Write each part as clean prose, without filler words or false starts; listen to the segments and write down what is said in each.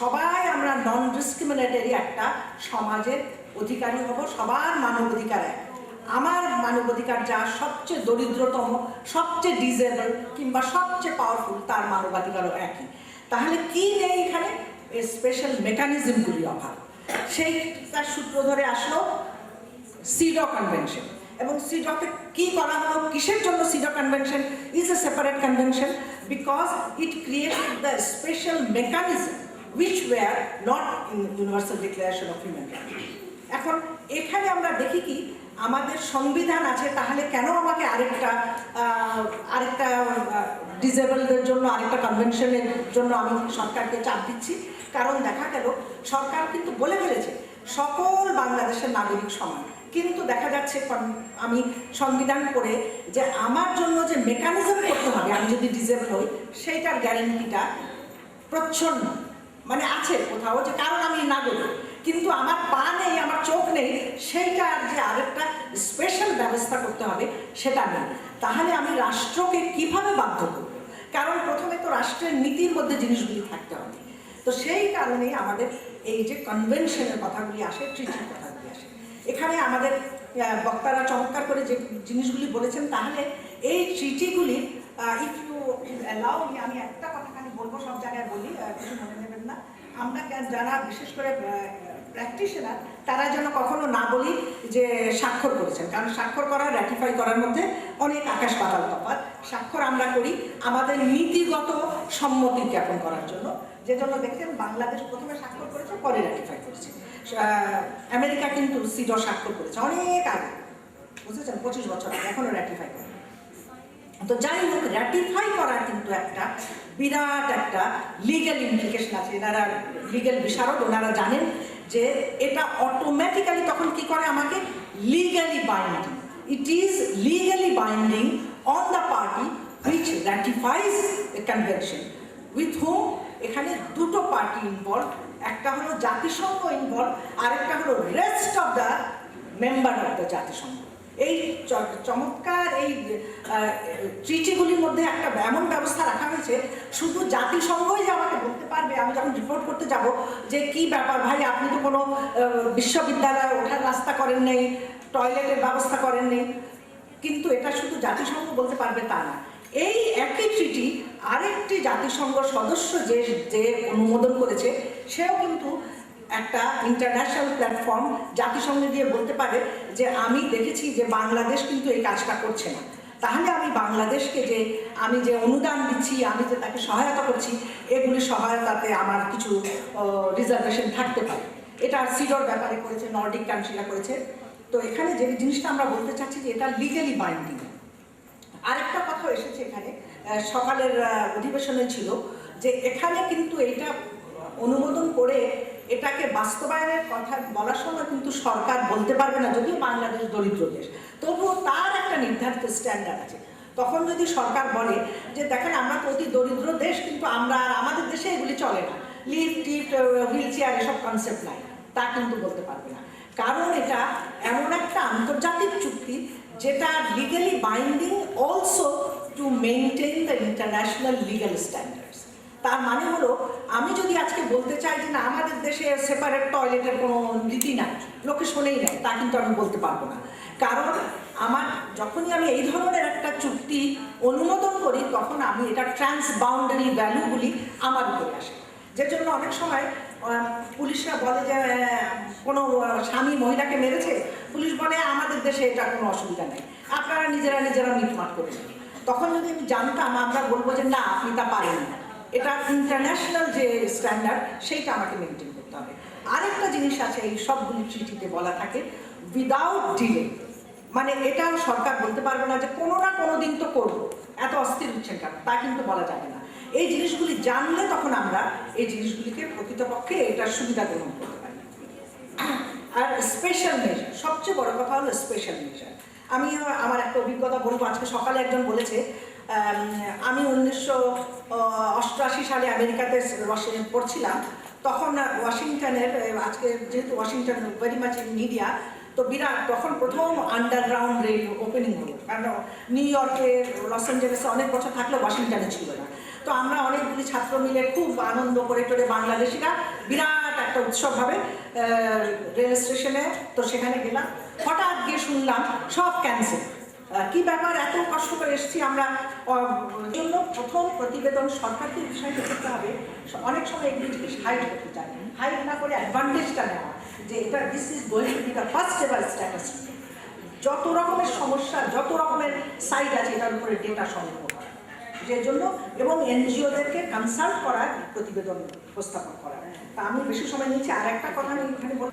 সবাই আমরা নন ডিসক্রিমিনেটরি একটা সমাজের অধিকারী হব, সবার মানবাধিকার এক। আমার মানবাধিকার যা সবচেয়ে দরিদ্রতম, সবচেয়ে ডিজেবল কিংবা সবচেয়ে পাওয়ারফুল, তার মানবাধিকারও একই। তাহলে কি নেই এখানে? এই স্পেশাল মেকানিজমগুলির অভাব। সেইটার সূত্র ধরে আসলো সিডও কনভেনশন। এবং সিডওকে কি করা হলো, কিসের জন্য CEDAW convention is a separate convention? Because it created the special mechanism which were not in Universal Declaration of Human Rights. এখন এখানে আমরা দেখি কি আমাদের সংবিধান আছে, তাহলে কেন আমাকে আরেকটা ডিসেবলদের জন্য আরেকটা কনভেনশনের জন্য আমি সরকারকে চাপ দিচ্ছি? কারণ দেখা গেল সরকার কিন্তু বলে ফেলেছে সকল বাংলাদেশের নাগরিক সমান, কিন্তু দেখা যাচ্ছে আমি সংবিধান পড়ে যে আমার জন্য যে মেকানিজম করতে হবে আমি যদি ডিসেবল হই, সেইটার গ্যারেন্টিটা প্রচ্ছন্ন মানে আছে কোথাও, যে কারণ আমি নাগরিক, কিন্তু আমার পা নেই, আমার চোখ নেই, সেইটার যে আরেকটা স্পেশাল ব্যবস্থা করতে হবে সেটা নেই। তাহলে আমি রাষ্ট্রকে কিভাবে বাধ্য করব? কারণ প্রথমে তো রাষ্ট্রের নীতির মধ্যে জিনিসগুলি থাকতে হবে। তো সেই কারণেই আমাদের এই যে কনভেনশনের কথাগুলি আসে, ট্রিটির কথাগুলি আসে। এখানে আমাদের বক্তারা চমৎকার করে যে জিনিসগুলি বলেছেন, তাহলে এই ট্রিটিগুলি ইফ ইউ অ্যালাউ মি, আমি একটা কথাখানি বলবো, সব জায়গায় বলি, কিছু মনে নেবেন না। আমরা যারা বিশেষ করে প্র্যাকটিশনার, তারা যেন কখনো না বলি যে স্বাক্ষর করেছেন, কারণ স্বাক্ষর করা র্যাটিফাই করার মধ্যে অনেক আকাশ পাতাল তফাৎ। স্বাক্ষর আমরা করি আমাদের নীতিগত সম্মতি জ্ঞাপন করার জন্য, যে জন্য দেখছেন বাংলাদেশ প্রথমে স্বাক্ষর করেছে, পরে র্যাটিফাই করেছে। আমেরিকা কিন্তু সিডও স্বাক্ষর করেছে অনেক আগে, বুঝেছেন, 25 বছর আগে, এখনো র্যাটিফাই করে। তো যাই হোক, র্যাটিফাই করার কিন্তু একটা বিরাট একটা লিগ্যাল ইমপ্লিকেশন আছে। এনারা লিগ্যাল বিশারদ, ওনারা জানেন যে এটা অটোমেটিক্যালি তখন কি করে আমাকে legally binding. It is legally binding on the party which ratifies a convention with whom. এখানে দুটো পার্টি ইনভলভ, একটা হলো জাতিসংঘ ইনভলভ, আরেকটা হলো rest of the member of the জাতিসংঘ। এই চমৎকার এই ট্রিটিগুলির মধ্যে একটা এমন ব্যবস্থা রাখা হয়েছে, শুধু জাতিসংঘই যে আমাকে বলতে পারবে আমি যখন রিপোর্ট করতে যাব যে কি ব্যাপার ভাই, আপনি তো কোনো বিশ্ববিদ্যালয়ে ওঠার রাস্তা করেন নেই, টয়লেটের ব্যবস্থা করেন নেই, কিন্তু এটা শুধু জাতিসংঘ বলতে পারবে তা না। এই একই ট্রিটি আরেকটি জাতিসংঘ সদস্য যে অনুমোদন করেছে, সেও কিন্তু একটা ইন্টারন্যাশনাল প্ল্যাটফর্ম জাতিসংঘে দিয়ে বলতে পারে যে আমি দেখেছি যে বাংলাদেশ কিন্তু এই কাজটা করছে না, তাহলে আমি বাংলাদেশকে যে আমি যে অনুদান দিচ্ছি, আমি যে তাকে সহায়তা করছি, এগুলি সহায়তাতে আমার কিছু রিজার্ভেশন থাকতে পারে। এটা সিডোর ব্যাপারে করেছে, নর্ডিক কান্ট্রিরা করেছে। তো এখানে যে জিনিসটা আমরা বলতে চাচ্ছি যে এটা লিগ্যালি বাইন্ডিং। আরেকটা কথা এসেছে এখানে, সকালের অধিবেশনে ছিল যে এখানে কিন্তু এইটা অনুমোদন করে এটাকে বাস্তবায়নের কথা বলার সময় কিন্তু সরকার বলতে পারবে না, যদিও বাংলাদেশ দরিদ্র দেশ, তবুও তার একটা নির্ধারিত স্ট্যান্ডার্ড আছে। তখন যদি সরকার বলে যে দেখেন আমরা তো অতি দরিদ্র দেশ, কিন্তু আমাদের দেশে এগুলি চলে না, লিফট টিফট হুইল চেয়ার এসব কনসেপ্ট নাই, তা কিন্তু বলতে পারবে না। কারণ এটা এমন একটা আন্তর্জাতিক চুক্তি যেটা legally binding also to maintain the international legal standards. তার মানে হলো আমি যদি আজকে বলতে চাই যে না আমাদের দেশে সেপারেট টয়লেটের কোনো রীতি নাই, লোকে শোনেই নাই, তা কিন্তু আমি বলতে পারবো না। কারণ যখনই আমি এই ধরনের একটা চুক্তি অনুমোদন করি, তখন আমি এটা ট্রান্স বাউন্ডারি ভ্যালুগুলি আমার উপরে আসে। যে জন্য অনেক সময় পুলিশরা বলে যে কোনো স্বামী মহিলাকে মেরেছে, পুলিশ বলে আমাদের দেশে এটা কোনো অসুবিধা নেই, আপনারা নিজেরা মিটমাট করে নেন। তখন যদি আমি জানতাম, আমরা বলবো যে না আপনি তা পারেন না, এটা ইন্টারন্যাশনাল যে স্ট্যান্ডার্ড সেইটা আমাকে মেনটেন করতে হবে। আরেকটা জিনিস আছে এই সবগুলি ট্রিটিতে বলা থাকে, উইদাউট ডিলে। মানে এটা সরকার বলতে পারবে না যে কোনো না কোনো দিন তো করবো, এত অস্থির হচ্ছেন কেন, তা কিন্তু বলা যাবে না। এই জিনিসগুলি জানলে তখন আমরা এই জিনিসগুলিকে প্রকৃতপক্ষে এটার সুবিধা গ্রহণ করতে পারি। আর স্পেশাল মেজার, সবচেয়ে বড় কথা হলো স্পেশাল মেজার। আমি আমার একটা অভিজ্ঞতা বলবো। আজকে সকালে একজন বলেছে, আমি 1988 সালে আমেরিকাতে পড়ছিলাম, তখন ওয়াশিংটনের, আজকে যেহেতু Washington very much in media, তো বিরাট তখন প্রথম আন্ডারগ্রাউন্ড রেল ওপেনিং হলো। কারণ নিউ ইয়র্কে, লস অ্যাঞ্জেলেসে অনেক বছর থাকলেও ওয়াশিংটনে ছিল না। তো আমরা অনেকগুলি ছাত্র মিলে খুব আনন্দ করে টোরে বাংলাদেশিরা বিরাট একটা উৎসবভাবে রেল স্টেশনে, তো সেখানে গেলাম, হঠাৎ গিয়ে শুনলাম সব ক্যান্সেল। কি ব্যাপার, এত কষ্ট করে এসেছি আমরা। জন্য প্রথম প্রতিবেদন সরকারকে বিষয়টা করতে হবে, অনেক সময় এগুলি জিনিস হাইড করতে চায়, হাইড না করে অ্যাডভান্টেজটা নেওয়া, যে এটা this is going to B the first ever status. যত রকমের সমস্যা, যত রকমের সাইড আছে এটার উপরে ডেটা সংগ্রহ করা, যে জন্য এবং এনজিওদেরকে কনসাল্ট করার প্রতিবেদন উপস্থাপন করা। তা আমি বেশি সময় নিয়েছি। আর একটা কথা আমি এখানে বল,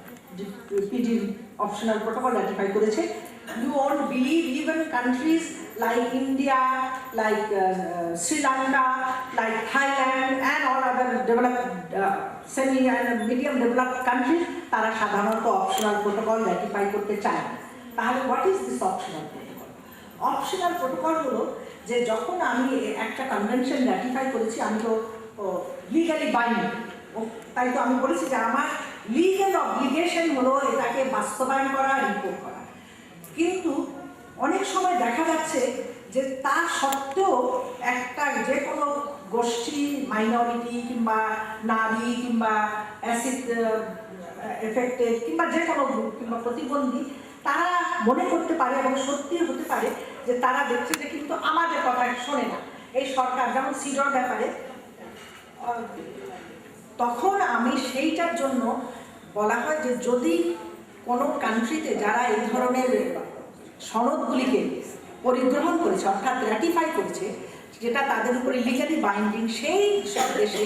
পিডির অপশনাল প্রোটোকল রাটিফাই করেছে। You won't believe even countries like India, like Sri Lanka, like Thailand and all other developed semi and medium developed countries, তারা সাধারণত অপশনাল প্রোটোকল রাটিফাই করতে চায় না। তাহলে what is this optional protocol? Optional protocol হলো যে যখন আমি একটা কনভেনশন রাটিফাই করেছি, আমি তো লিগালি বাইন্ডিং, তাই তো আমি বলেছি যে আমার লিগাল অব্লিগেশন হলো এটাকে বাস্তবায়ন করা, রিপোর্ট করা। কিন্তু অনেক সময় দেখা যাচ্ছে যে তা সত্ত্বেও একটা যে কোনো গোষ্ঠী, মাইনরিটি কিংবা নারী কিংবা অ্যাসিড এফেক্টেড কিংবা যে কোনো গ্রুপ কিংবা প্রতিবন্ধী, তারা মনে করতে পারে এবং সত্যি হতে পারে যে তারা দেখছে যে কিন্তু আমাদের কথা শোনে না এই সরকার, যেমন সিডর ব্যাপারে। তখন আমি সেইটার জন্য বলা হয় যে যদি কোনো কান্ট্রিতে যারা এই ধরনের সনদগুলিকে পরিগ্রহণ করেছে, অর্থাৎ র্যাটিফাই করেছে, যেটা তাদের উপরে লিগালি বাইন্ডিং, সেই সব দেশে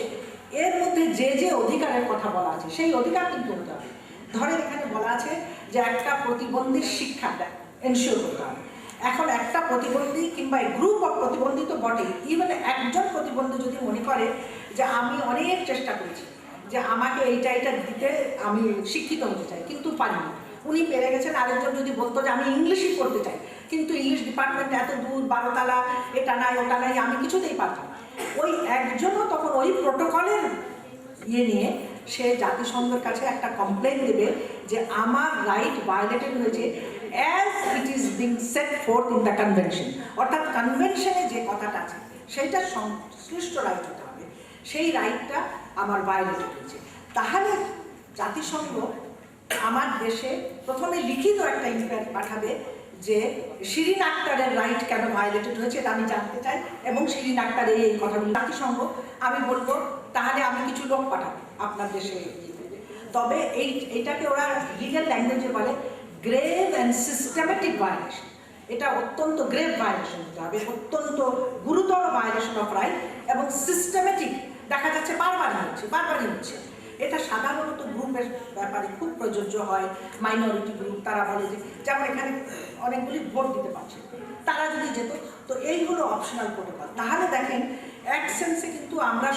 এর মধ্যে যে যে অধিকারের কথা বলা আছে সেই অধিকার কিন্তু হতে হবে। ধরেন এখানে বলা আছে যে একটা প্রতিবন্ধীর শিক্ষাটা এনশিওর করতে হবে। এখন একটা প্রতিবন্ধী কিংবা গ্রুপ অফ প্রতিবন্ধী তো বটে, ইভেন একজন প্রতিবন্ধী যদি মনে করে যে আমি অনেক চেষ্টা করেছি যে আমাকে এইটা দিতে, আমি শিক্ষিত হতে চাই কিন্তু পারিনি, উনি পেরে গেছেন। আরেকজন যদি বলতো যে আমি ইংলিশই পড়তে চাই কিন্তু ইংলিশ ডিপার্টমেন্ট এত দূর, 12 তলা, এটা নাই ওটা নাই, আমি কিছুতেই পারতাম, ওই একজনও তখন ওই প্রোটোকলের নিয়ে সে জাতিসংঘের কাছে একটা কমপ্লেন দেবে যে আমার রাইট ভায়োলেটেড হয়েছে as it is being set fourth in the convention. অর্থাৎ কনভেনশনে যে কথাটা আছে সেইটা সংশ্লিষ্ট রাইট হতে হবে, সেই রাইটটা আমার ভায়োলেটেড হয়েছে। তাহলে জাতিসংঘ আমার দেশে প্রথমে লিখিত একটা ইনকোয়ারি পাঠাবে যে শিরিন আক্তারের রাইট কেন ভায়োলেটেড হয়েছে এটা আমি জানতে চাই, এবং শিরিন আক্তারের এই কথাগুলো জাতিসংঘ, আমি বলবো তাহলে আমি কিছু লোক পাঠাবো আপনার দেশে। তবে এইটাকে ওরা লিগ্যাল ল্যাঙ্গুয়েজে বলে গ্রেভ অ্যান্ড সিস্টেমেটিক ভায়োলেশন। এটা অত্যন্ত গ্রেভ ভায়োলেশন হতে হবে, অত্যন্ত গুরুতর ভায়োলেশন অফ রাইট, এবং সিস্টেমেটিক, দেখা যাচ্ছে বারবারই হচ্ছে। এটা সাধারণত গ্রুপের ব্যাপারে খুব প্রযোজ্য হয়। মাইনরিটি গ্রুপ, তারা বলে যে যেমন এখানে অনেকগুলি ভোট দিতে পারছে, তারা যদি যেত, তো এইগুলো অপশনাল প্রোটোকল। তাহলে দেখেন এক সেন্সে কিন্তু আমরা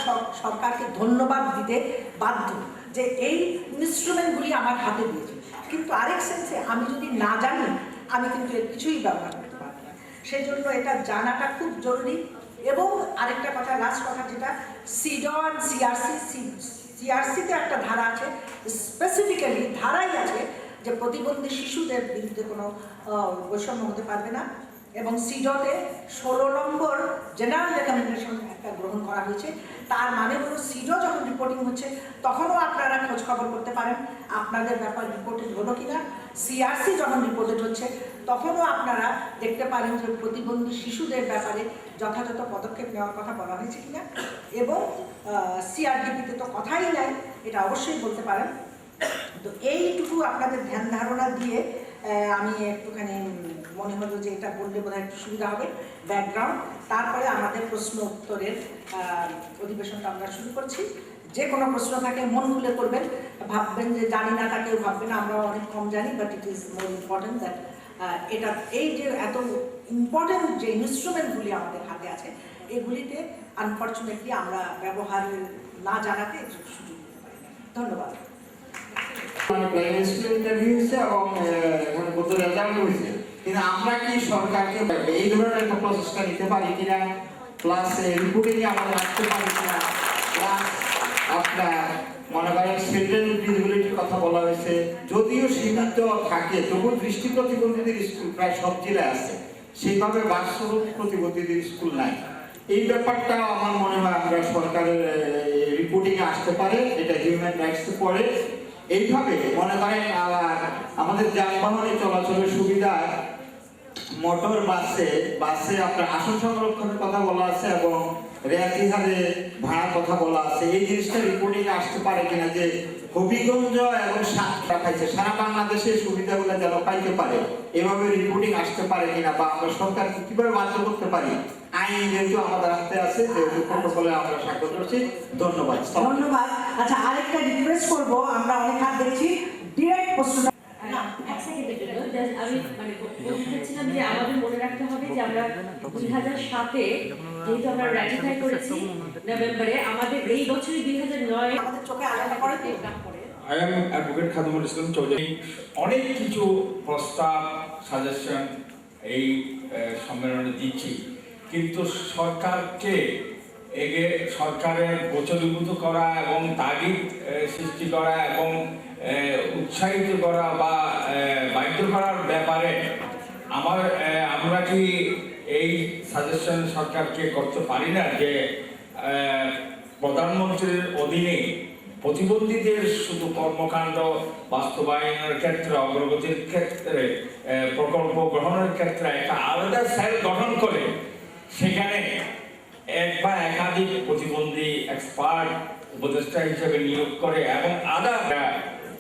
সরকারকে ধন্যবাদ দিতে বাধ্য যে এই ইনস্ট্রুমেন্টগুলি আমার হাতে দিয়েছে, কিন্তু আরেক সেন্সে আমি যদি না জানি আমি কিন্তু এর কিছুই ব্যবহার করতে পারবো না। সেই জন্য এটা জানাটা খুব জরুরি। এবং আরেকটা কথা, লাস্ট কথা, যেটা সিডর, সিআরসিতে একটা ধারা আছে, স্পেসিফিক্যালি ধারাই আছে যে প্রতিবন্ধী শিশুদের বিরুদ্ধে কোনো বৈষম্য হতে পারবে না। এবং সিডতে 16 নম্বর জেনারেল রেকমেন্ডেশন একটা গ্রহণ করা হয়েছে। তার মানে হলো সিডো যখন রিপোর্টিং হচ্ছে তখনও আপনারা খোঁজ খবর করতে পারেন আপনাদের ব্যাপার রিপোর্টেড হলো কিনা। সিআরসি যখন রিপোর্টেড হচ্ছে তখনও আপনারা দেখতে পারেন যে প্রতিবন্ধী শিশুদের ব্যাপারে যথাযথ পদক্ষেপ নেওয়ার কথা বলা হয়েছে কিনা। এবং সিআরডিপিতে তো কথাই নাই, এটা অবশ্যই বলতে পারেন। তো এইটুকু আপনাদের ধ্যান ধারণা দিয়ে আমি একটুখানি মনে হলো যে এটা বললে বোধহয় একটু সুবিধা হবে ব্যাকগ্রাউন্ড। তারপরে আমাদের প্রশ্ন উত্তরের অধিবেশনটা আমরা শুরু করছি। যে কোনো প্রশ্ন থাকে মন খুলে করবেন, ভাববেন যে জানি না তা কেউ ভাববেন আমরা অনেক কম জানি, but it is more important that এটা এই যে এত ইম্পর্টেন্ট যে ইনস্ট্রুমেন্টগুলি আমাদের হাতে আছে এগুলিতে আনফর্চুনেটলি আমরা ব্যবহার না জানাতে সুযোগ দিতে পারি। ধন্যবাদ। কিন্তু আমরা কি সরকারকে এই ধরনের একটা প্রচেষ্টা নিতে পারি কিনা, প্লাস রিপোর্টিং আমরা রাখতে পারি কিনা, প্লাস আপনার মনে করেন চিলড্রেন ডিসেবিলিটির কথা বলা হয়েছে, যদিও সীমিত থাকে তবু দৃষ্টি প্রতিবন্ধীদের স্কুল প্রায় সব জেলায় আছে, সেইভাবে বাস্তব প্রতিবন্ধীদের স্কুল নাই। এই ব্যাপারটা আমার মনে হয় আমরা সরকারের রিপোর্টিং আসতে পারে, এটা হিউম্যান রাইটস পড়ে। এইভাবে মনে করেন আমাদের যানবাহনে চলাচলের সুবিধা মোটর বাসে আপনার আসন সংরক্ষণের কথা বলা আছে এবং রেয়াতি হারে ভাড়ার কথা বলা আছে। এই জিনিসটা রিপোর্টিং আসতে পারে কিনা যে হবিগঞ্জ এবং সাতটা পাইছে সারা বাংলাদেশে সুবিধাগুলো যেন পাইতে পারে, এভাবে রিপোর্টিং আসতে পারে কিনা, বা আমরা সরকারকে কিভাবে বাধ্য করতে পারি। আইন যেহেতু আমাদের হাতে আছে, যেহেতু প্রটোকলে আমরা স্বাক্ষর করছি। ধন্যবাদ। ধন্যবাদ। আচ্ছা, আরেকটা রিকোয়েস্ট করব, আমরা অনেক হাত দেখছি, ডিরেক্ট প্রশ্ন। আমি মানে বলতে চাচ্ছিলাম যে আমাদের মনে রাখতে হবে যে আমরা 2007-এ যেহেতু আমরা রাটিফাই করেছি নভেম্বরে, আমাদের এই বছরই 2009 আমাদের চোখে আলাদা করে তো I am Advocate Khadimul Islam Chowdhury। অনেক কিছু প্রস্তাব সাজেশন এই সম্মেলনে দিচ্ছি, কিন্তু সরকারকে সরকারের প্রচলিত করা এবং তাগিদ সৃষ্টি করা এবং উৎসাহিত করা বা বাধ্য করার ব্যাপারে আমরা কি এই সাজেশন সরকারকে করতে পারি না যে প্রধানমন্ত্রীর অধীনে প্রতিবন্ধীদের শুধু কর্মকাণ্ড বাস্তবায়নের ক্ষেত্রে, অগ্রগতির ক্ষেত্রে, প্রকল্প গ্রহণের ক্ষেত্রে একটা আলাদা সেল গঠন করে সেখানে এক বা একাধিক প্রতিবন্ধী এক্সপার্ট উপদেষ্টা হিসেবে নিয়োগ করে এবং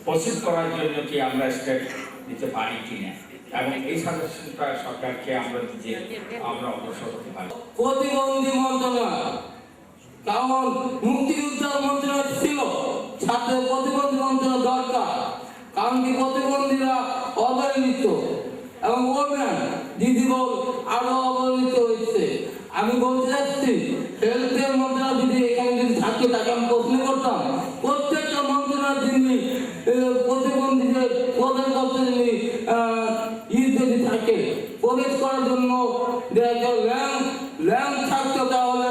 প্রসিড করার জন্য কি আমরা স্টেপ দিতে পারি কিনা, এবং এই সাজেশনটা সরকারকে আমরা দিতে আমরা অগ্রসর হতে পারি। প্রতিবন্ধী মন্ত্রণালয়, কারণ মুক্তিযোদ্ধা মন্ত্রণালয় ছিল, ছাত্রের প্রতিবন্ধী মন্ত্রণালয় দরকার, কারণ কি প্রতিবন্ধীরা অবহেলিত এবং ওমেন দিদিবল আরো অবহেলিত হয়েছে। আমি বলতে চাচ্ছি হেলথের মন্ত্রণালয় যদি এখানে যদি থাকে, তাকে আমি প্রশ্ন করতাম প্রত্যেকটা মন্ত্রণালয় যিনি প্রতিবন্ধীদের প্রধান করতে যদি যদি থাকে প্রবেশ করার জন্য ল্যাম্প থাকতো, তাহলে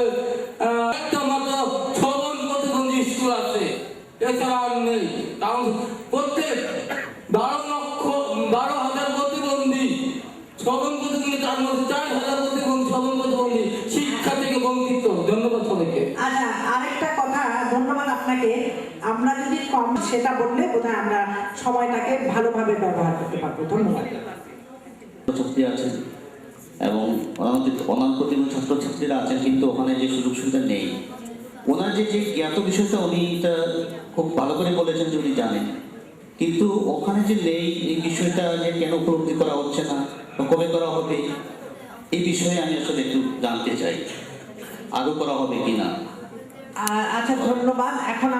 একটা মাত্র 6 জন প্রতিবন্ধী স্কুল আছে, এছাড়া আর নেই। কারণ প্রত্যেক 12,000 প্রতিবন্ধী, 6 জন প্রতিবন্ধী, তার মধ্যে 4,000 প্রতিবন্ধী, 6 জন প্রতিবন্ধী শিক্ষা থেকে বঞ্চিত। ধন্যবাদ সবাইকে। আচ্ছা, আরেকটা কথা, ধন্যবাদ আপনাকে। আমরা যদি কম সেটা বললে বোধহয় আমরা সময়টাকে ভালোভাবে ব্যবহার করতে পারবো। ধন্যবাদ। ছাত্রী আছেন এবং অনাথ প্রতিবন্ধী ছাত্রছাত্রীরা আছেন, কিন্তু ওখানে যে সুযোগ সুবিধা নেই। ওনার যে জ্ঞাত বিষয়টা উনি এটা খুব ভালো করে বলেছেন যে উনি জানেন, কিন্তু ওখানে যে নেই এই বিষয়টা যে কেন উপলব্ধি করা হচ্ছে না বা কবে করা হবে, এই বিষয়ে আমি আসলে একটু জানতে চাই, আরও করা হবে কিনা। আচ্ছা, ধন্যবাদ। এখন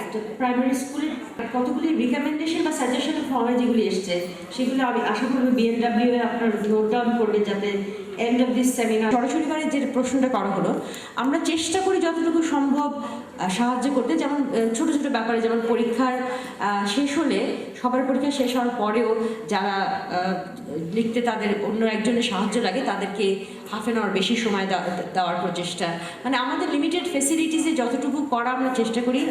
একটা প্রাইমারি স্কুলের কতগুলি রিকমেন্ডেশন বা সাজেশনের ফর্মে যেগুলি এসছে সেগুলো আমি আশা করব বিএনডব্লিউ এ আপনার নোট ডাউন করবেন, যাতে এন্ড অফ দিস সেমিনার। সরাসরিভাবে যে প্রশ্নটা করা হলো, আমরা চেষ্টা করি যতটুকু সম্ভব সাহায্য করতে, যেমন ছোট ছোট ব্যাপারে, যেমন পরীক্ষার শেষ হলে, সবার পরীক্ষা শেষ হওয়ার পরেও যারা লিখতে তাদের অন্য একজনের সাহায্য লাগে, তাদেরকে হাফ অ্যান আওয়ার বেশি সময় দেওয়ার প্রচেষ্টা। মানে আমাদের লিমিটেড ফেসিলিটিসে যতটুকু করা আমরা চেষ্টা করি,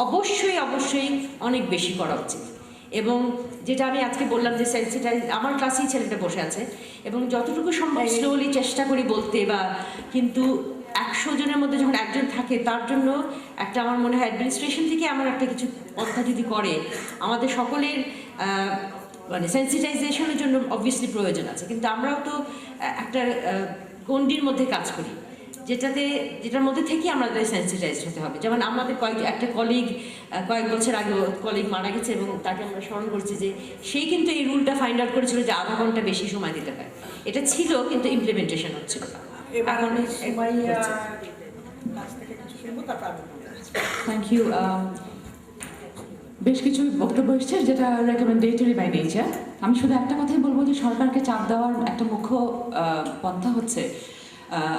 অবশ্যই অনেক বেশি করা উচিত। এবং যেটা আমি আজকে বললাম যে সেন্সিটাইজ, আমার ক্লাসেই ছেলেটা বসে আছে, এবং যতটুকু সম্ভব স্লোলি চেষ্টা করি বলতে, বা কিন্তু 100 জনের মধ্যে যখন একজন থাকে, তার জন্য একটা আমার মনে হয় অ্যাডমিনিস্ট্রেশন থেকে আমার একটা কিছু পন্থা যদি করে, আমাদের সকলের মানে সেন্সিটাইজেশনের জন্য অবভিয়াসলি প্রয়োজন আছে, কিন্তু আমরাও তো একটা গণ্ডির মধ্যে কাজ করি, যেটার মধ্যে থেকে আমাদের সেন্সিটাইজ হতে হবে। যেমন আমাদের একটা কয়েক বছর আগে কলিগ মারা গেছে, এবং তাকে আমরা স্মরণ করছি যে সেই কিন্তু এই রুলটা ফাইন্ড আউট করেছিল যে আধা ঘন্টা বেশি সময় দিতে হয়। এটা ছিল, কিন্তু ইমপ্লিমেন্টেশন হচ্ছিল না। Thank you. বেশ কিছু বক্তব্য এসছে যেটা রেকমেন্ডেটরি বাই নেচার। আমি শুধু একটা কথাই বলবো যে সরকারকে চাপ দেওয়ার একটা মুখ্য পন্থা হচ্ছে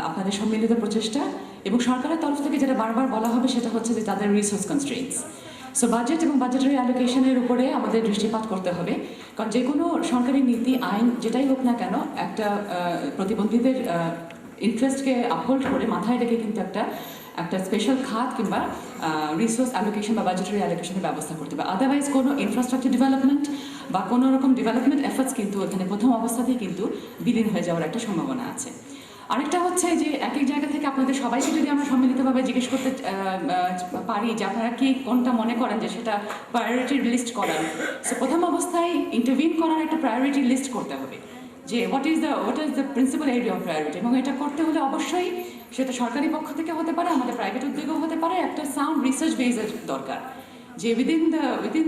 আপনাদের সম্মিলিত প্রচেষ্টা, এবং সরকারের তরফ থেকে যেটা বারবার বলা হবে সেটা হচ্ছে যে তাদের রিসোর্স কনস্ট্রেইনস। সো বাজেট এবং বাজেটারি অ্যালোকেশনের উপরে আমাদের দৃষ্টিপাত করতে হবে, কারণ যে কোনো সরকারি নীতি আইন যেটাই হোক না কেন, একটা প্রতিবন্ধীদের ইন্টারেস্টকে আপহোল্ড করে মাথায় রেখে কিন্তু একটা স্পেশাল খাত কিংবা রিসোর্স অ্যালোকেশন বা বাজেটারি অ্যালোকেশনের ব্যবস্থা করতে হবে। আদারওয়াইজ কোনো ইনফ্রাস্ট্রাকচার ডেভেলপমেন্ট বা কোনো রকম ডেভেলপমেন্ট এফার্টস কিন্তু এখানে প্রথম অবস্থাতেই কিন্তু বিলীন হয়ে যাওয়ার একটা সম্ভাবনা আছে। আরেকটা হচ্ছে যে এক এক জায়গা থেকে আপনাদের সবাইকে যদি আমরা সম্মিলিতভাবে জিজ্ঞেস করতে পারি যে আপনারা কি কোনটা মনে করেন যে সেটা প্রায়োরিটি লিস্ট করার, সো প্রথম অবস্থায় ইন্টারভিন করার একটা প্রায়োরিটি লিস্ট করতে হবে যে what is the principal area of priority, এবং এটা করতে হলে অবশ্যই সেটা সরকারি পক্ষ থেকে হতে পারে, আমাদের প্রাইভেট উদ্যোগও হতে পারে। একটা সাউন্ড রিসার্চ বেসের দরকার যে within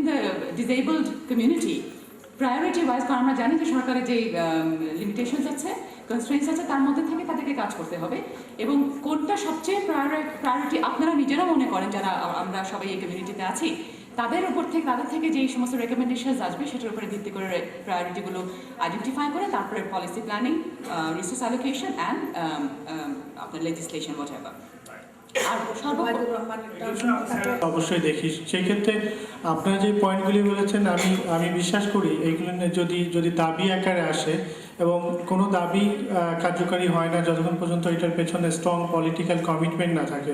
the disabled community priority wise, কারণ আমরা জানি যে সরকারের যে লিমিটেশনস আছে, কনস্ট্রেন্টস আছে, তার মধ্যে থেকে তাদেরকে কাজ করতে হবে। এবং কোনটা সবচেয়ে প্রায়োরিটি আপনারা নিজেরা মনে করেন যারা আমরা সবাই এই কমিউনিটিতে আছি, তাদের থেকে যে সমস্ত রেকমেন্ডেশনস আসবে সেটার উপরে ভিত্তি করে প্রায়োরিটিগুলো আইডেন্টিফাই করে তারপরে policy planning, resource allocation and আপনার লেজিসলেশন হোয়াটএভার। আর ওবায়দুর রহমান একটা অবশ্যই দেখি সেই ক্ষেত্রে আপনারা যে পয়েন্টগুলি বলেছেন আমি বিশ্বাস করি এইগুলো যদি দাবি আকারে আসে এবং কোনো দাবি কার্যকারী হয় না যতক্ষণ পর্যন্ত এটার পেছনে স্ট্রং পলিটিক্যাল কমিটমেন্ট না থাকে।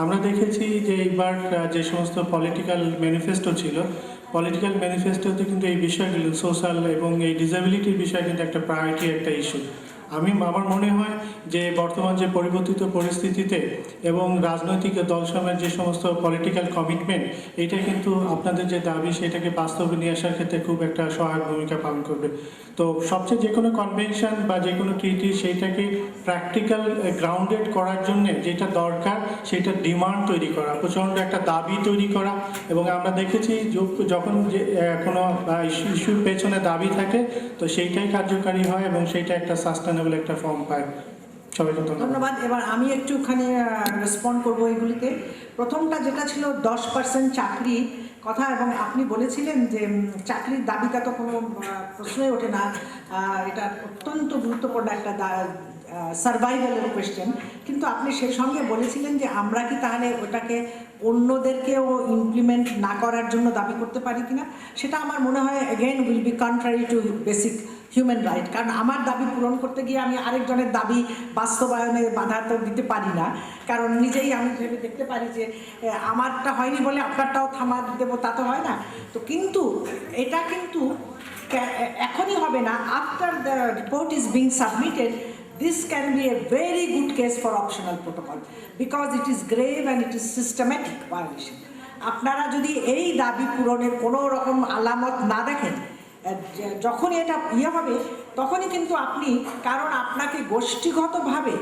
আমরা দেখেছি যে এইবার যে সমস্ত পলিটিক্যাল ম্যানিফেস্টো ছিল, পলিটিক্যাল ম্যানিফেস্টোতে কিন্তু এই বিষয়গুলো সোশ্যাল এবং এই ডিসেবিলিটির বিষয় কিন্তু একটা প্রায়োরিটি, একটা ইস্যু। আমার মনে হয় যে বর্তমান যে পরিবর্তিত পরিস্থিতিতে এবং রাজনৈতিক দলসমূহের যে সমস্ত পলিটিক্যাল কমিটমেন্ট, এটা কিন্তু আপনাদের যে দাবি সেটাকে বাস্তবে নিয়ে আসার ক্ষেত্রে খুব একটা সহায়ক ভূমিকা পালন করবে। তো সবচেয়ে যে কোনো কনভেনশন বা যে কোনো ট্রিটি সেইটাকে প্র্যাকটিক্যাল গ্রাউন্ডেড করার জন্য যেটা দরকার সেটা ডিমান্ড তৈরি করা, প্রচণ্ড একটা দাবি তৈরি করা। এবং আমরা দেখেছি যখন যে কোনো ইস্যুর পেছনে দাবি থাকে তো সেইটাই কার্যকারী হয় এবং সেইটা একটা সাস্টেনেবল একটা ফর্ম পায়। সবাইকে ধন্যবাদ। এবার আমি একটুখানি রেসপন্ড করবো এগুলিতে। প্রথমটা যেটা ছিল 10% চাকরি কথা, এবং আপনি বলেছিলেন যে চাকরির দাবিটা তো কোনো প্রশ্নই ওঠে না, এটা অত্যন্ত গুরুত্বপূর্ণ একটা সার্ভাইভালের কোয়েশ্চেন। কিন্তু আপনি সেই সঙ্গে বলেছিলেন যে আমরা কি তাহলে ওটাকে অন্যদেরকেও ইমপ্লিমেন্ট না করার জন্য দাবি করতে পারি কিনা। সেটা আমার মনে হয় again will be contrary to basic human right, কারণ আমার দাবি পূরণ করতে গিয়ে আমি আরেকজনের দাবি বাস্তবায়নে বাধা তো দিতে পারি না, কারণ নিজেই আমি ভেবে দেখতে পারি যে আমারটা হয়নি বলে আপনারটাও থামা দেবো, তা তো হয় না। তো কিন্তু এটা কিন্তু এখনই হবে না, after the report is being submitted this can be a very good case for optional protocol because it is grave and it is systematic violation. আপনারা যদি এই দাবি পূরণের কোনো রকম আলামত না দেখেন, যখনই এটা হবে তখনই কিন্তু আপনি, কারণ আপনাকে গোষ্ঠীগতভাবে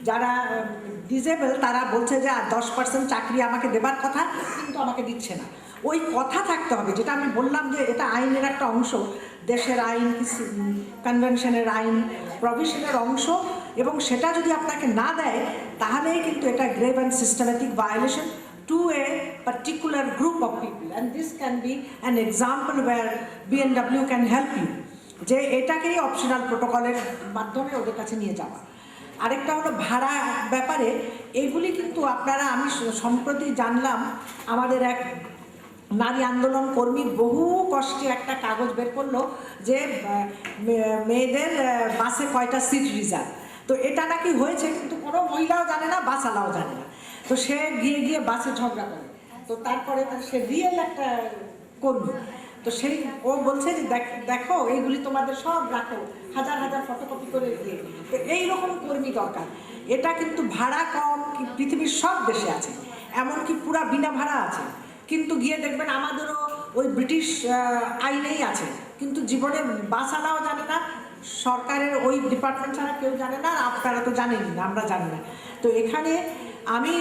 যারা ডিসেবল তারা বলছে যে 10% চাকরি আমাকে দেবার কথা কিন্তু আমাকে দিচ্ছে না, ওই কথা থাকতে হবে। যেটা আমি বললাম যে এটা আইনের একটা অংশ, দেশের আইন, কনভেনশনের আইন, প্রভিশনের অংশ, এবং সেটা যদি আপনাকে না দেয় তাহলেই কিন্তু এটা grave and systematic violation to a particular group of people, and this can be an example where BNW can help you যে এটাকেই অপশনাল প্রোটোকলের মাধ্যমে ওদের কাছে নিয়ে যাওয়া। আরেকটা হলো ভাড়া ব্যাপারে, এগুলি কিন্তু আপনারা, আমি সম্প্রতি জানলাম আমাদের এক নারী আন্দোলন কর্মী বহু কষ্টে একটা কাগজ বের করলো যে মেয়েদের বাসে কয়টা সিট রিজার্ভ। তো এটা নাকি হয়েছে, কিন্তু কোনো মহিলাও জানে না, বাসওয়ালাও জানে না। তো সে গিয়ে বাসে ঝগড়া করে, তো তারপরে সে রিয়েল একটা কর্মী, তো সেই ও বলছে যে দেখো এইগুলি তোমাদের সব রাখো, হাজার হাজার ফটোকপি করে দিয়ে। তো এইরকম কর্মী দরকার। এটা কিন্তু ভাড়া কম পৃথিবীর সব দেশে আছে, এমনকি পুরা বিনা ভাড়া আছে, কিন্তু গিয়ে দেখবেন আমাদেরও ওই ব্রিটিশ আইনেই আছে, কিন্তু জীবনে বাসওয়ালাও জানে না, সরকারের ওই ডিপার্টমেন্ট ছাড়া কেউ জানে না, আর আপনারা তো জানেনই না, আমরা জানি না। তো এখানে আমি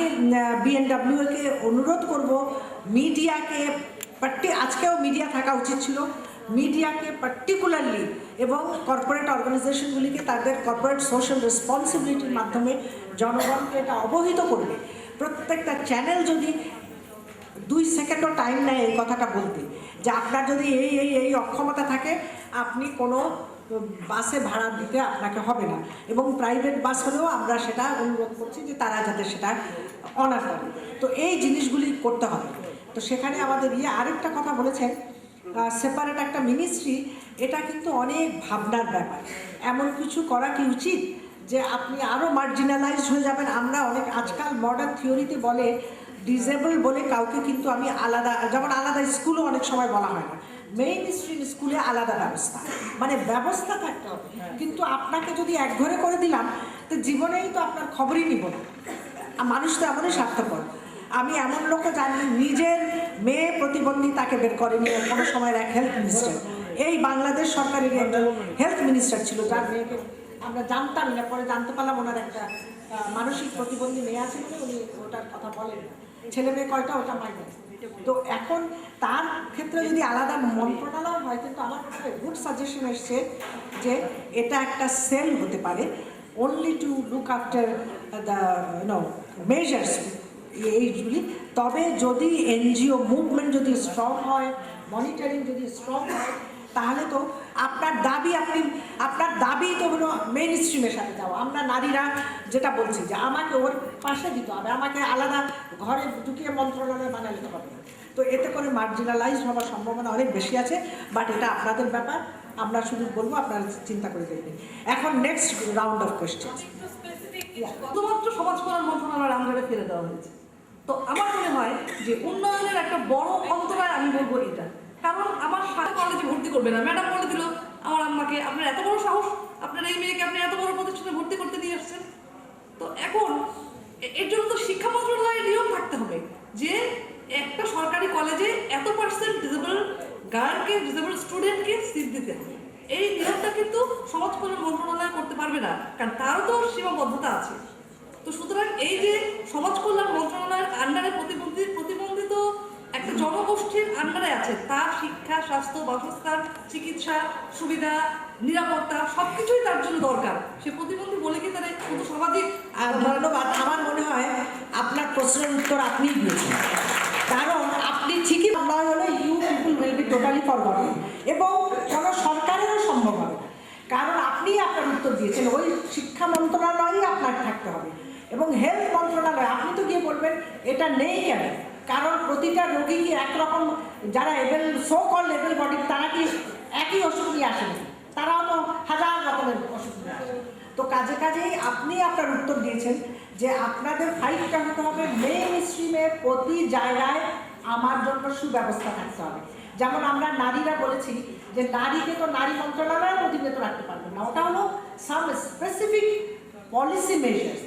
বিএনডব্লিউকে অনুরোধ করব, মিডিয়াকে আজকেও মিডিয়া থাকা উচিত ছিল, মিডিয়াকে পার্টিকুলারলি এবং কর্পোরেট অর্গানাইজেশনগুলিকে তাদের কর্পোরেট সোশ্যাল রেসপন্সিবিলিটির মাধ্যমে জনগণকে এটা অবহিত করবে। প্রত্যেকটা চ্যানেল যদি 2 সেকেন্ডও টাইম নেয় এই কথাটা বলতে, যে আপনার যদি এই অক্ষমতা থাকে আপনি কোনো বাসে ভাড়া দিতে আপনাকে হবে না, এবং প্রাইভেট বাস হলেও আমরা সেটা অনুরোধ করছি যে তারা যাতে সেটা অনার করে। তো এই জিনিসগুলি করতে হবে। তো সেখানে আমাদের আরেকটা কথা বলেছেন, সেপারেট একটা মিনিস্ট্রি, এটা কিন্তু অনেক ভাবনার ব্যাপার। এমন কিছু করা কি উচিত যে আপনি আরও মার্জিনালাইজড হয়ে যাবেন। আমরা অনেক আজকাল মডার্ন থিওরিতে বলে ডিসেবল বলে কাউকে কিন্তু আমি আলাদা, যেমন আলাদা স্কুলও অনেক সময় বলা হয় না, মেইন স্ট্রিম স্কুলে আলাদা ব্যবস্থা, মানে ব্যবস্থা থাকতে হবে। কিন্তু আপনাকে যদি একঘরে করে দিলাম তো জীবনেই তো আপনার খবরই নিব না। আর মানুষ তো এমনই স্বার্থপর। আমি এমন লোকও জানি নিজের মেয়ে প্রতিবন্ধী তাকে বের করেনি কোনো সময় এক হেলথ মিনিস্টার, এই বাংলাদেশ সরকারের একজন হেলথ মিনিস্টার ছিল যার মেয়েকে আমরা জানতাম না, পরে জানতে পারলাম ওনার একটা মানসিক প্রতিবন্ধী মেয়ে আছে বলে উনি ওটার কথা বলেন, ছেলে মেয়ে কয়টা ওটা মাইনে। তো এখন তার ক্ষেত্রে যদি আলাদা মন্ত্রণালয় হয়, কিন্তু আমার কাছে গুড সাজেশন এসছে যে এটা একটা সেল হতে পারে only to look after the measures এইগুলি। তবে যদি এনজিও মুভমেন্ট যদি স্ট্রং হয়, মনিটরিং যদি স্ট্রং হয়, তাহলে তো আপনার দাবি তো হলো মেইন স্ট্রিমের সাথে যাওয়া। আমরা নারীরা যেটা বলছি যে আমাকে ওর পাশে দিতে হবে, আমাকে আলাদা ঘরে ঢুকিয়ে মন্ত্রণালয় বানিয়ে নিতে হবে না। তো এতে করে মার্জিনালাইজ হওয়ার সম্ভাবনা অনেক বেশি আছে, বাট এটা আপনাদের ব্যাপার। আমরা শুধু বলবো আপনারা চিন্তা করে দেখবেন। এখন নেক্সট রাউন্ড অফ কোয়েশ্চেন। শুধুমাত্র সমাজ কল্যাণ মন্ত্রণালয়ের আন্ডারে ফেলে দেওয়া হয়েছে। তো আমার মনে হয় যে উন্নয়নের একটা বড় অন্তরায় আমি বলবো এটা, কারণ আমার সাথে কলেজে ভর্তি করবে না, ম্যাডাম বলে দিল আমার আম্মাকে, আপনার এত বড় সাহস, আপনার এই মেয়েকে আপনি এত বড় প্রতিষ্ঠানে ভর্তি করতে নিয়ে আসছেন। তো এখন এর জন্য তো শিক্ষা মন্ত্রণালয়ের নিয়ম থাকতে হবে যে একটা সরকারি কলেজে এত % ডিসেবল গার্লকে, ডিসেবল স্টুডেন্টকে সিট দিতে হবে। এই নিয়মটা কিন্তু সমাজ কল্যাণ মন্ত্রণালয় করতে পারবে না, কারণ তারও তো সীমাবদ্ধতা আছে। তো সুতরাং এই যে সমাজ কল্যাণ মন্ত্রণালয়ের আন্ডারে প্রতিবন্ধিত একটা জনগোষ্ঠীর আন্ডারে আছে, তার শিক্ষা, স্বাস্থ্য, বাসস্থান, চিকিৎসা সুবিধা, নিরাপত্তা সবকিছুই তার জন্য দরকার। সে প্রতিবন্ধী বলে কি তার শুধু সামাজিক। ধন্যবাদ। আমার মনে হয় আপনার প্রশ্নের উত্তর আপনিই দিয়েছেন, কারণ আপনি ঠিকই নয় হলে you people will be totally forgotten, এবং কোনো সরকারেরও সম্ভব হবে না, কারণ আপনি আপনার উত্তর দিয়েছেন ওই শিক্ষা মন্ত্রণালয়ই আপনার থাকতে হবে এবং হেলথ মন্ত্রণালয়। আপনি তো গিয়ে বলবেন এটা নেই কেন, কারণ প্রতিটা রোগী কি একরকম, যারা সো কল লেভেল বডি তারা কি একই ওষুধ নিয়ে আসেন, তারাও তো হাজার রকমের ওষুধ নিয়ে আসেন। তো কাজেই আপনি আপনার উত্তর দিয়েছেন যে আপনাদের ফাইটটা হতে হবে মেইন স্ট্রিমে, প্রতি জায়গায় আমার জন্য সুব্যবস্থা থাকতে হবে। যেমন আমরা নারীরা বলেছি যে নারীকে তো নারী মন্ত্রণালয়ের প্রতিনিধিত্ব রাখতে পারবেন না, ওটা হলো some specific policy measures,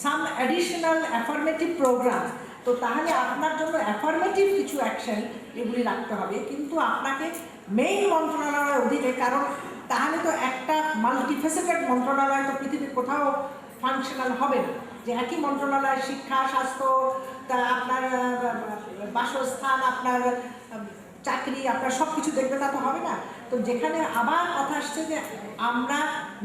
some additional affirmative programme. তো তাহলে আপনার জন্য অ্যাফার্মেটিভ কিছু অ্যাকশন এগুলি রাখতে হবে, কিন্তু আপনাকে মেইন মন্ত্রণালয়ের অধীনে, কারণ তাহলে তো একটা মাল্টিফেসেটেড মন্ত্রণালয় তো পৃথিবীর কোথাও ফাংশনাল হবে না, যে একই মন্ত্রণালয় শিক্ষা, স্বাস্থ্য, আপনার বাসস্থান, আপনার চাকরি, আপনার সব কিছু দেখবে, তা তো হবে না। তো যেখানে আবার কথা আসছে যে আমরা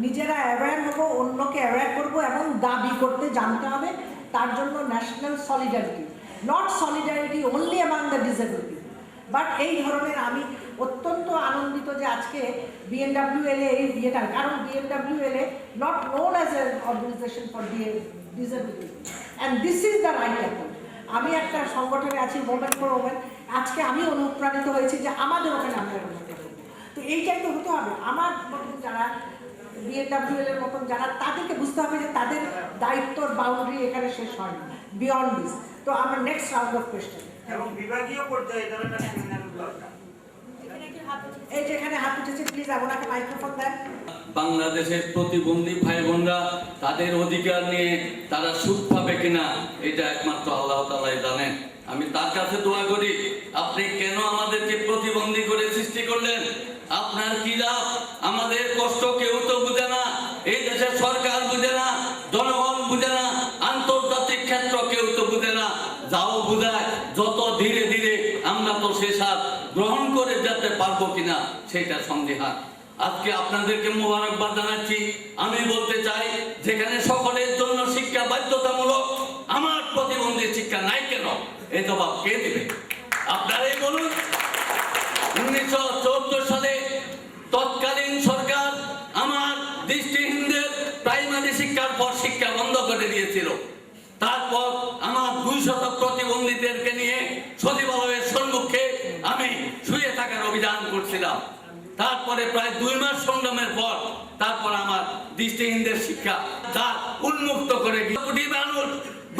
নিজেরা অ্যাওয়্যার হবো, অন্যকে অ্যাওয়্যার করবো এবং দাবি করতে জানতে হবে, তার জন্য national solidarity, not solidarity only among the disable people. But এই ধরনের আমি অত্যন্ত আনন্দিত যে আজকে বিএনডব্লিউএলএ এই বিয়েটা, কারণ BNDWLA not known as a organisation for disability, and this is the right approach. আমি একটা সংগঠনে আছি, মোমেন্ট ফর ওমেন, আজকে আমি অনুপ্রাণিত হয়েছি যে আমাদের ওখানে আমরা অনুপ্রাণিত হব। তো এইটাই তো হতে হবে। আমার মতন যারা বিএনডব্লিউএল এর মতন যারা, তাদেরকে বুঝতে হবে যে তাদের দায়িত্বর বাউন্ডারি এখানে শেষ হয় না, বিয়ন্ড দিস। তো আমরা নেক্সট রাউন্ড অফ কোয়েশ্চেন এবং বিভাগীয় পর্যায়ে ধরনের সেমিনার দরকার। এই যেখানে হাত উঠেছে, প্লিজ আপনাকে মাইক্রোফোন দেন। বাংলাদেশের প্রতিবন্ধী ভাই বোনরা তাদের অধিকার নিয়ে তারা সুখ পাবে কিনা এটা একমাত্র আল্লাহ তাআলাই জানেন। আমি তার কাছে দোয়া করি, আপনি কেন আমাদেরকে প্রতিবন্ধী করে সৃষ্টি করলেন? আপনার কি লাভ? আমাদের কষ্ট কেউ তো বুঝে না, এই দেশের সরকার বুঝে না, জনগণ বুঝে না, আন্তর্জাতিক ক্ষেত্র কেউ তো বুঝে না। যাও বুঝায়, যত ধীরে ধীরে আমরা তো সে সাথ গ্রহণ করে যেতে পারবো কিনা সেটা সন্দেহান। আজকে আপনাদেরকে মোবারকবাদ জানাচ্ছি। আমি বলতে চাই, যেখানে সকলের জন্য শিক্ষা বাধ্যতামূলক, আমার প্রতিবন্ধী শিক্ষা নাই কেন? এই জবাব কে দিবে? আপনারাই বলুন। 1974 সালে তৎকালীন সরকার আমার দৃষ্টিহীনদের প্রাইমারি শিক্ষার পর শিক্ষা বন্ধ করে দিয়েছিল। তারপর আমার 200 প্রতিবন্ধীদেরকে নিয়ে সচিবালয়ের সম্মুখে আমি শুয়ে থাকার অভিযান করছিলাম। তারপরে প্রায় 2 মাস সংগ্রামের পর তারপর আমার দৃষ্টিহীনদের শিক্ষা তা উন্মুক্ত করে কোটি মানুষ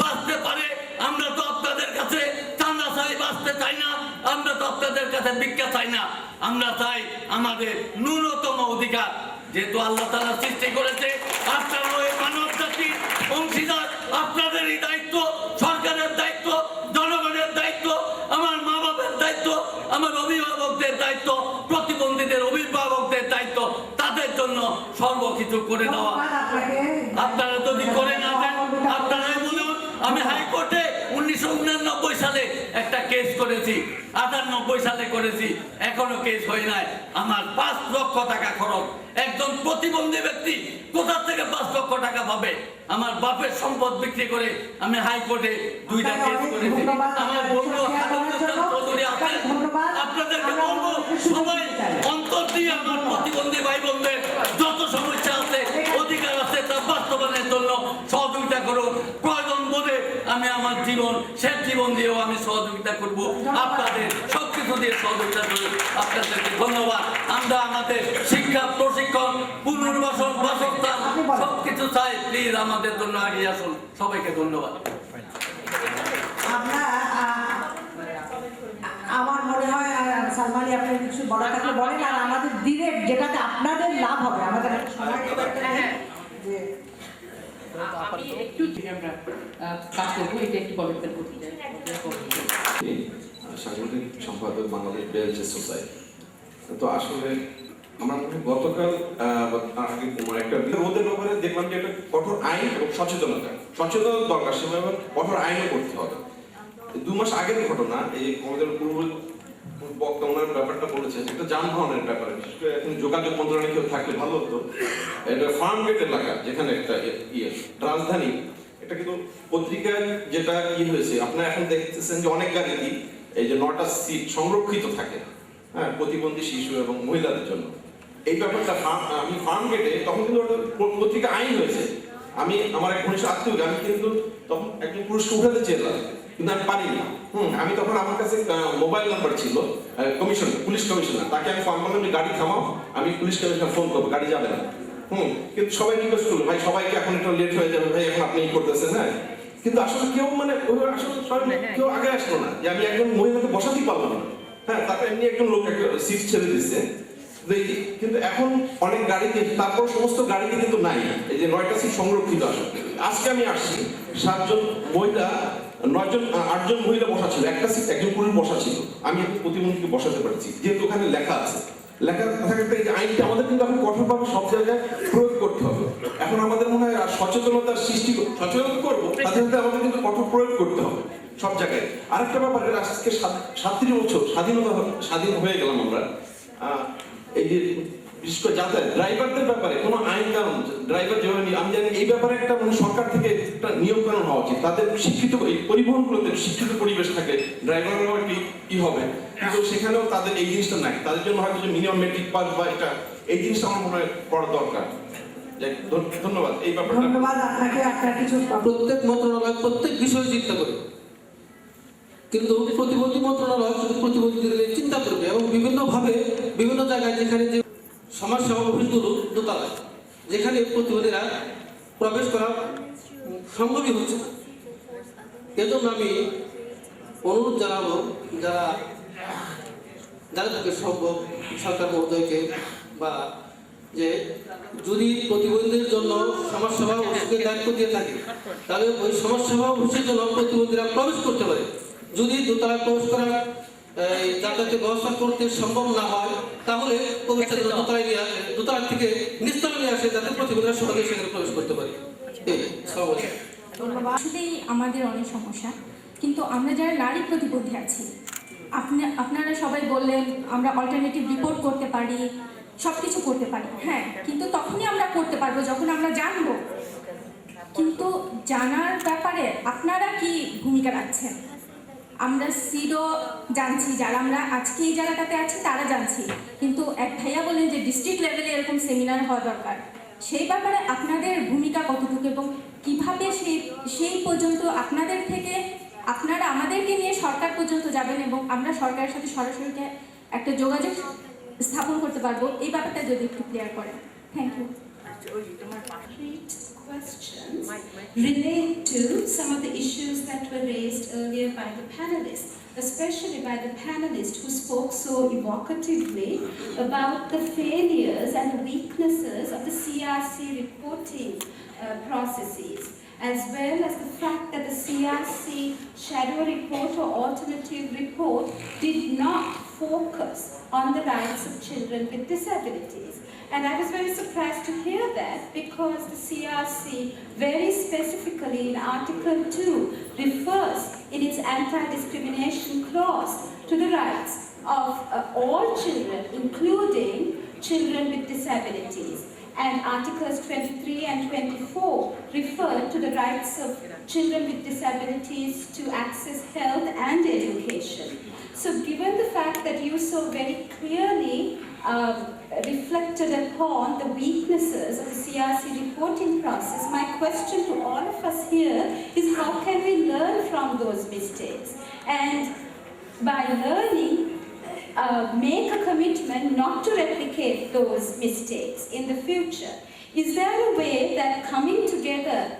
বাঁচতে পারে। আমরা তো আপনাদের কাছে চাঁদা চাই, বাঁচতে চাই না। আমরা তো আপনাদের কাছে ভিক্ষা চাই না। আমরা চাই আমাদের ন্যূনতম অধিকার যেহেতু আল্লাহ তাআলা সৃষ্টি করেছে, আপনারা ওই মানব জাতির অংশীদার। আপনাদেরই দায়িত্ব, সরকারের দায়িত্ব, জনগণের দায়িত্ব, আমার মা বাবার দায়িত্ব, আমার অভিভাবকদের দায়িত্ব, প্রতিবন্ধীদের অভিভাবকদের দায়িত্ব, তাদের জন্য সর্বকিছু করে দেওয়া। আপনারা যদি করে না দেন, আপনারাই বলুন। আমি হাইকোর্টে 1989 সালে একটা কেস করেছি, 98 সালে করেছি, এখনো কেস হয় নাই। আমার 5 লক্ষ টাকা খরচ। একজন প্রতিবন্ধী ব্যক্তি কোথা থেকে 5 লক্ষ টাকা পাবে? আমার বাপের সম্পদ বিক্রি করে আমি হাইকোর্টে 2টা কেস করেছি। আমার বন্ধু চৌধুরী আছেন, আপনাদেরকে বলবো সবাই অন্তর দিয়ে আমার প্রতিবন্ধী ভাই বোনদের যত সমস্যা আছে, অধিকার আছে, তা বাস্তবায়নের জন্য সহযোগিতা করুন। প্রয়োজন বোধে আমি আমার শেষ জীবন দিয়েও আমি সহযোগিতা করব। আপনাদের সবকিছু দিয়ে সহযোগিতা করব। আপনাদেরকে ধন্যবাদ। আমরা আমাদের শিক্ষা, প্রশিক্ষণ, পুনর্বাসন, বাসস্থান সবকিছু চাই। প্লিজ আমাদের জন্য এগিয়ে আসুন। সবাইকে ধন্যবাদ। আমার মনে হয় সালমানি আপনি কিছু বলা থাকলে বলেন, আর আমাদের ডিরেক্ট যেটাতে আপনাদের লাভ হবে, আমাদের একটা সময় যে আমি একটু আমরা কাজ করবো, এটা একটু কমিটমেন্ট করতে চাই। সাংগঠনিক সম্পাদক বাংলাদেশ বেলচেস সোসাইটি। তো আসলে আমরা গতকাল আগে একটা ওদের ব্যাপারে দেখলাম যে একটা কঠোর আইন এবং সচেতনতা দরকার, সেভাবে কঠোর আইনও করতে হবে। 2 মাস আগের ঘটনা, এই আমাদের পূর্ব বক্তা ওনার ব্যাপারটা বলেছেন, একটা যানবাহনের ব্যাপারে, বিশেষ করে এখন যোগাযোগ মন্ত্রণালয়ে কেউ থাকলে ভালো হতো। এটা ফার্ম গেট এলাকা, যেখানে একটা রাজধানী, এটা কিন্তু পত্রিকায় যেটা হয়েছে, আপনারা এখন দেখতেছেন যে অনেক গাড়িতেই এই যে 9টা সিট সংরক্ষিত থাকে, হ্যাঁ, প্রতিবন্ধী শিশু এবং মহিলাদের জন্য। এই ব্যাপারটা আমি ফার্ম গেটে তখন কিন্তু পত্রিকা আইন হয়েছে। আমি আমার এক ঘনিষ্ঠ আত্মীয়, আমি কিন্তু তখন একজন পুরুষকে উঠাতে চেয়েছিলাম, কিন্তু আমি পারিনি। আমি তখন আমার কাছে মোবাইল নাম্বার ছিল পুলিশ কমিশনার, তাকে আমি ফোন করলাম যে গাড়ি থামাও, আমি পুলিশ কমিশনার ফোন করবো, গাড়ি যাবে না। কিন্তু সবাই রিকোয়েস্ট করলো, ভাই সবাইকে এখন একটু লেট হয়ে যাবে, ভাই এখন আপনি করতেছেন। হ্যাঁ, কিন্তু আসলে কেউ আসলে কেউ আগে আসলো না, যে আমি একজন মহিলাকে বসাতেই পারলাম না। হ্যাঁ, তারপর এমনি একজন লোক একটা সিট ছেড়ে দিচ্ছে। কিন্তু এখন অনেক গাড়িতে, তারপর সমস্ত গাড়িতে কিন্তু নাই এই যে 9টা সিট সংরক্ষিত আসলে। আজকে আমি আসছি, 7 জন মহিলা, 8 জন মহিলা বসা ছিল, একটা সিট একজন পুরুষ বসা ছিল। আমি প্রতিবন্ধীকে বসাতে পারছি, যেহেতু ওখানে লেখা আছে। লেখা থাকতে এই আইনটা আমাদের কিন্তু এখন কঠোরভাবে সব জায়গায় প্রয়োগ করতে হবে। এখন আমাদের মনে হয় সচেতনতার সচেতন করবো, তাদের সাথে আমাদের কিন্তু কঠোর প্রয়োগ করতে হবে সব জায়গায়। আরেকটা ব্যাপার, আজকে 37 বছর স্বাধীন হয়ে গেলাম আমরা। এই যে বিশেষ করে যাতায়াত ড্রাইভারদের ব্যাপারে কোনো আইন কানুন, ড্রাইভার যেভাবে আমি জানি এই ব্যাপারে একটা সরকার থেকে একটা নিয়ম কানুন হওয়া উচিত। তাদের শিক্ষিত, এই পরিবহনগুলোতে শিক্ষিত পরিবেশ থাকে, ড্রাইভাররা কি হবে, কিন্তু সেখানেও তাদের এই জিনিসটা নাই। তাদের জন্য হয়তো যে মিনিমাম মেট্রিক পাস বা এটা, এই জিনিসটা আমার মনে হয় করা দরকার। ধন্যবাদ। এই ব্যাপারটা ধন্যবাদ আপনাকে। আপনার কিছু প্রত্যেক মন্ত্রণালয় প্রত্যেক বিষয়ে চিন্তা করে, কিন্তু প্রতিবন্ধী মন্ত্রণালয় শুধু প্রতিবন্ধীদের চিন্তা করবে এবং বিভিন্নভাবে বিভিন্ন জায়গায় যেখানে যে সমাজসেবা অফিসগুলো দোতলায়, যেখানে প্রতিবন্ধীরা প্রবেশ করা সম্ভবই হচ্ছে না। এজন্য আমি অনুরোধ জানাবো, যারা থেকে সম্ভব সরকার মহোদয়কে, বা যে যদি প্রতিবন্ধীদের জন্য সমাজসেবা অফিসকে দায়িত্ব দিয়ে থাকে, তাহলে ওই সমাজসেবা অফিসের জন্য প্রতিবন্ধীরা প্রবেশ করতে পারে। যদি দোতলায় প্রবেশ করার যাতায়াতের ব্যবস্থা করতে সম্ভব না হয়, তাহলে দোতলা থেকে নিচতলা নিয়ে আসে, যাতে প্রতিবন্ধীরা সহজে সেখানে প্রবেশ করতে পারে। আসলেই আমাদের অনেক সমস্যা, কিন্তু আমরা যারা নারী প্রতিবন্ধী আছি, আপনারা সবাই বললেন আমরা অল্টারনেটিভ রিপোর্ট করতে পারি, সব কিছু করতে পারি। হ্যাঁ, কিন্তু তখনই আমরা করতে পারবো যখন আমরা জানবো। কিন্তু জানার ব্যাপারে আপনারা কি ভূমিকা রাখছেন? আমরা সিডও জানছি, যারা আমরা আজকে এই জায়গাটাতে আছি তারা জানছি, কিন্তু এক ভাইয়া বলেন যে ডিস্ট্রিক্ট লেভেলে এরকম সেমিনার হওয়া দরকার। সেই ব্যাপারে আপনাদের ভূমিকা কতটুকু এবং কিভাবে সেই পর্যন্ত আপনাদের থেকে আপনারা আমাদেরকে নিয়ে সরকার পর্যন্ত যাবেন এবং আমরা সরকারের সাথে সরাসরি একটা যোগাযোগ স্থাপন করতে পারবো, এই ব্যাপারটা যদি একটু ক্লিয়ার করেন। Thank you. Questions relate to some of the issues that were raised earlier by the panelists. especially by the panelists who spoke so evocatively about the failures and the weaknesses of the CRC reporting processes, as well as the fact that the CRC shadow report or alternative report did not focus on the rights of children with disabilities. And I was very surprised to hear that, because the CRC very specifically in Article 2 refers in its anti-discrimination clause to the rights of all children, including children with disabilities. And Articles 23 and 24 refer to the rights of children with disabilities to access health and education. So given the fact that you so very clearly reflected upon the weaknesses of the CRC reporting process, my question to all of us here is, how can we learn from those mistakes? And by learning, make a commitment not to replicate those mistakes in the future. Is there a way that coming together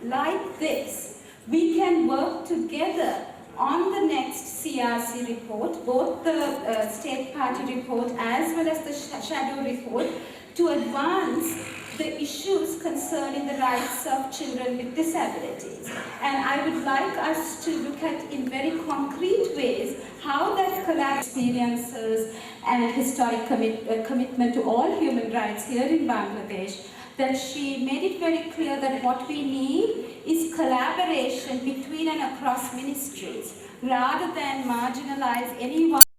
like this, we can work together on the next CRC report, both the state party report as well as the shadow report, to advance the issues concerning the rights of children with disabilities? And I would like us to look at in very concrete ways how that collaborative experiences and historic commitment to all human rights here in Bangladesh, that she made it very clear that what we need is collaboration between and across ministries, rather than marginalize any one